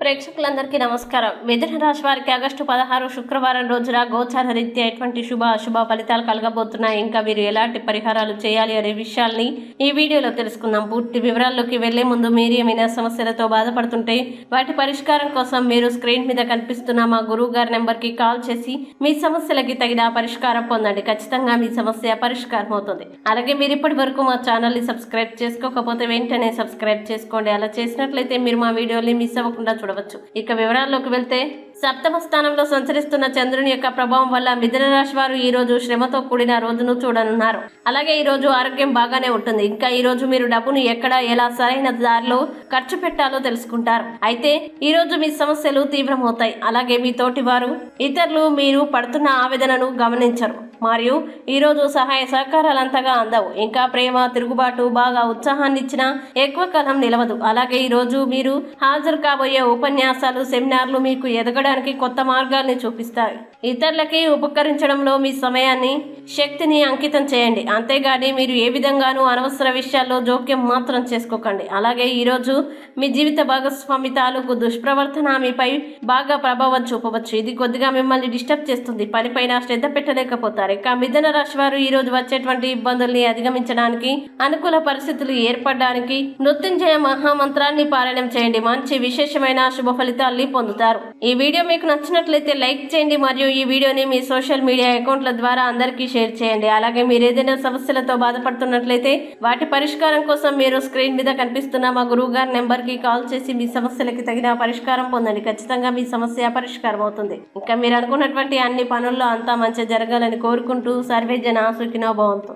ప్రేక్షకులందరికీ నమస్కారం. మిథున రాశి వారికి ఆగస్టు 16 శుక్రవారం రోజున గోచార రీత్యా ఎటువంటి శుభ అశుభ ఫలితాలు కలగబోతున్నాయి, ఇంకా మీరు ఎలాంటి పరిహారాలు చేయాలి అనే విషయాల్ని ఈ వీడియోలో తెలుసుకుందాం. పూర్తి వివరాల్లోకి వెళ్లే ముందు మీరు ఏమైనా సమస్యలతో బాధపడుతుంటే వాటి పరిష్కారం కోసం మీరు స్క్రీన్ మీద కనిపిస్తున్న మా గురువు గారి నెంబర్కి కాల్ చేసి మీ సమస్యలకి తగిన పరిష్కారం పొందండి. ఖచ్చితంగా మీ సమస్య పరిష్కారం అవుతుంది. అలాగే మీరు ఇప్పటి వరకు మా ఛానల్ని సబ్స్క్రైబ్ చేసుకోకపోతే వెంటనే సబ్స్క్రైబ్ చేసుకోండి. అలా చేసినట్లయితే మీరు మా వీడియోని మిస్ అవ్వకుండా చూడవచ్చు. ఇక వివరాల్లోకి వెళ్తే, సప్తమ స్థానంలో సంచరిస్తున్న చంద్రుని యొక్క ప్రభావం వల్ల మిథున రాశి వారు ఈ రోజు శ్రమతో కూడిన రోజును చూడనున్నారు. అలాగే ఈ రోజు ఆరోగ్యం బాగానే ఉంటుంది. ఇంకా ఈ రోజు మీరు డబ్బును ఎక్కడ ఎలా సరైన దారిలో ఖర్చు పెట్టాలో తెలుసుకుంటారు. అయితే ఈ రోజు మీ సమస్యలు తీవ్రమవుతాయి. అలాగే మీ తోటి వారు ఇతరులు మీరు పడుతున్న ఆవేదనను గమనించరు మరియు ఈ రోజు సహాయ సహకారాలు అంతగా అందవు. ఇంకా ప్రేమ తిరుగుబాటు బాగా ఉత్సాహాన్ని ఇచ్చినా ఎక్కువ కాలం నిలవదు. అలాగే ఈ రోజు మీరు హాజరు కాబోయే ఉపన్యాసాలు సెమినార్లు మీకు ఎదగడానికి కొత్త మార్గాల్ని చూపిస్తాయి. ఇతరులకి ఉపకరించడంలో మీ సమయాన్ని శక్తిని అంకితం చేయండి. అంతేగాని మీరు ఏ విధంగానూ అనవసర విషయాల్లో జోక్యం మాత్రం చేసుకోకండి. అలాగే ఈరోజు మీ జీవిత భాగస్వామి తాలూకు దుష్ప్రవర్తన మీపై బాగా ప్రభావం చూపవచ్చు. ఇది కొద్దిగా మిమ్మల్ని డిస్టర్బ్ చేస్తుంది. పనిపైన శ్రద్ధ పెట్టలేకపోతారు. ఇక మిథున రాశి వారు ఈ రోజు వచ్చేటువంటి ఇబ్బందుల్ని అధిగమించడానికి, అనుకూల పరిస్థితులు ఏర్పడడానికి మృత్యుంజయ మహామంత్రాన్ని పారాయణం చేయండి. మంచి విశేషమైన శుభ ఫలితాల్ని పొందుతారు. ఈ వీడియో మీకు నచ్చినట్లయితే లైక్ చేయండి మరియు ఈ వీడియోని మీ సోషల్ మీడియా అకౌంట్ల ద్వారా అందరికీ షేర్ చేయండి. అలాగే మీరు ఏదైనా సమస్యలతో బాధపడుతున్నట్లయితే వాటి పరిష్కారం కోసం మీరు స్క్రీన్ మీద కనిపిస్తున్న మా గురువు గారి నెంబర్కి కాల్ చేసి మీ సమస్యలకి తగిన పరిష్కారం పొందండి. ఖచ్చితంగా మీ సమస్య పరిష్కారం అవుతుంది. ఇంకా మీరు అనుకున్నటువంటి అన్ని పనుల్లో అంతా మంచి జరగాలని కోరుకుంటూ సర్వే జన సుఖినో భవంతు.